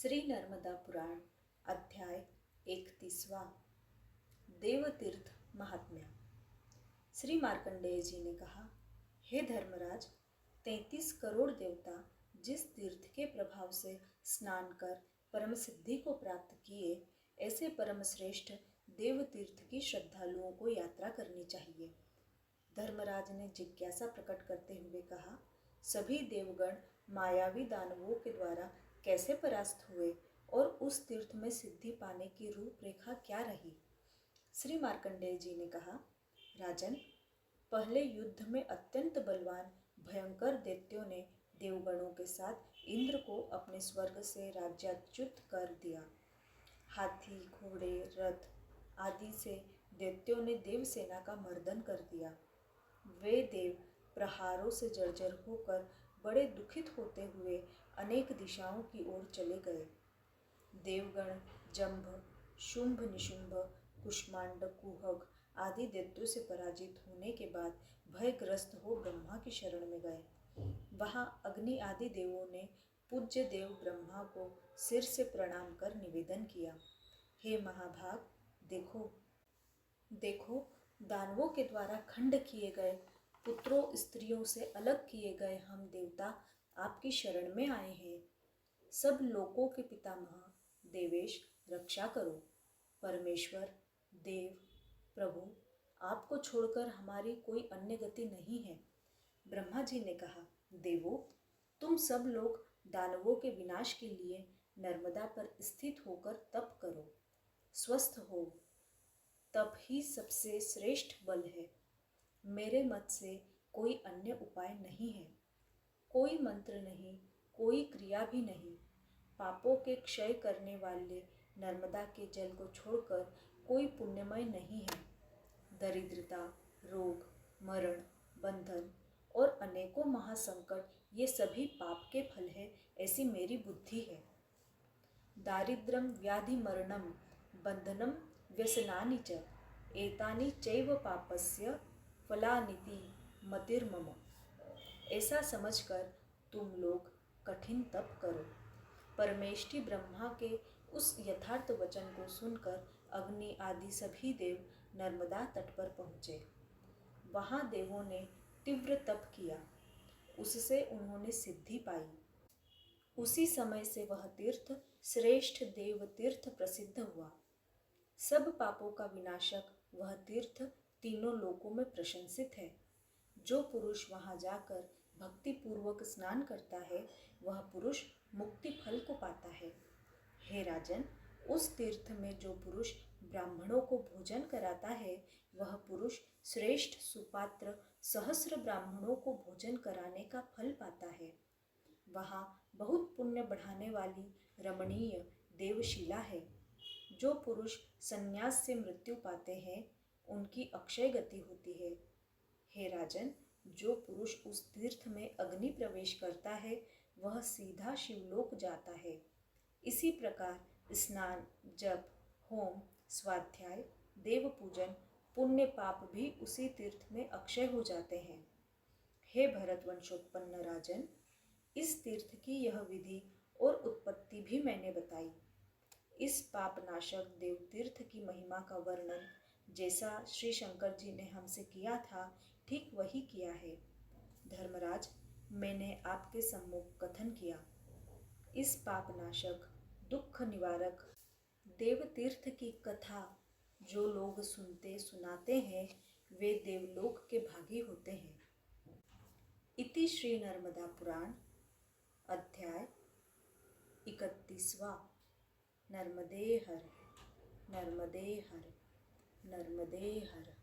श्री नर्मदा पुराण अध्याय 31वां देवतीर्थ महात्म्य। श्री मार्कंडेय जी ने कहा, हे धर्मराज, 33 करोड़ देवता जिस तीर्थ के प्रभाव से स्नान कर परम सिद्धि को प्राप्त किए, ऐसे परम श्रेष्ठ देवतीर्थ की श्रद्धालुओं को यात्रा करनी चाहिए। धर्मराज ने जिज्ञासा प्रकट करते हुए कहा, सभी देवगण मायावी दानवों के द्वारा कैसे परास्त हुए और उस तीर्थ में सिद्धि पाने की रूपरेखा क्या रही? श्री मार्कंडेय जी ने कहा, राजन, पहले युद्ध में अत्यंत बलवान भयंकर दैत्यों ने देवगणों के साथ इंद्र को अपने स्वर्ग से राज्याच्युत कर दिया। हाथी, घोड़े, रथ आदि से दैत्यों ने देवसेना का मर्दन कर दिया। वे देव प्रहारों से जर्जर होकर बड़े दुखित होते हुए अनेक दिशाओं की ओर चले गए। देवगण जंभ, शुंभ निशुंभ, कुष्मांड, कुहक आदि दैत्यों से पराजित होने के बाद भयग्रस्त हो ब्रह्मा की शरण में गए। वहां अग्नि आदि देवों ने पूज्य देव ब्रह्मा को सिर से प्रणाम कर निवेदन किया, हे महाभाग, देखो, दानवों के द्वारा खंड किए गए पुत्रों स्त्रियों से अलग किए गए हम देवता आपकी शरण में आए हैं। सब लोकों के पितामह देवेश, रक्षा करो। परमेश्वर, देव, प्रभु, आपको छोड़कर हमारी कोई अन्य गति नहीं है। ब्रह्मा जी ने कहा, देवो, तुम सब लोग दानवों के विनाश के लिए नर्मदा पर स्थित होकर तप करो। स्वस्थ हो, तप ही सबसे श्रेष्ठ बल है। मेरे मत से कोई अन्य उपाय नहीं है। कोई मंत्र नहीं, कोई क्रिया भी नहीं। पापों के क्षय करने वाले नर्मदा के जल को छोड़कर कोई पुण्यमय नहीं है। दरिद्रता, रोग, मरण, बंधन और अनेकों महासंकट ये सभी पाप के फल है, ऐसी मेरी बुद्धि है। दारिद्र्यम व्याधि मरणम बंधनम व्यसनानि च एतानि चैव पापस्य फलानिति मतिर्मम। ऐसा समझकर तुम लोग कठिन तप करो। परमेष्ठी ब्रह्मा के उस यथार्थ वचन को सुनकर अग्नि आदि सभी देव नर्मदा तट पर पहुँचे। वहाँ देवों ने तीव्र तप किया, उससे उन्होंने सिद्धि पाई। उसी समय से वह तीर्थ श्रेष्ठ देव तीर्थ प्रसिद्ध हुआ। सब पापों का विनाशक वह तीर्थ तीनों लोकों में प्रशंसित है। जो पुरुष वहां जाकर भक्ति पूर्वक स्नान करता है, वह पुरुष मुक्ति फल को पाता है। हे राजन, उस तीर्थ में जो पुरुष ब्राह्मणों को भोजन कराता है, वह पुरुष श्रेष्ठ सुपात्र सहस्र ब्राह्मणों को भोजन कराने का फल पाता है। वहाँ बहुत पुण्य बढ़ाने वाली रमणीय देवशिला है। जो पुरुष संन्यास से मृत्यु पाते हैं, उनकी अक्षय गति होती है। हे राजन, जो पुरुष उस तीर्थ में अग्नि प्रवेश करता है, वह सीधा शिवलोक जाता है। इसी प्रकार स्नान, जप, होम, स्वाध्याय, देव पूजन, पुण्य पाप भी उसी तीर्थ में अक्षय हो जाते हैं। हे भरतवंशोत्पन्न राजन, इस तीर्थ की यह विधि और उत्पत्ति भी मैंने बताई। इस पापनाशक देव तीर्थ की महिमा का वर्णन जैसा श्री शंकर जी ने हमसे किया था, ठीक वही किया है। धर्मराज, मैंने आपके सम्मुख कथन किया। इस पापनाशक, दुख निवारक देव तीर्थ की कथा जो लोग सुनते सुनाते हैं, वे देवलोक के भागी होते हैं। इति श्री नर्मदा पुराण अध्याय 31वां। नर्मदे हर, नर्मदे हर, नर्मदे हर।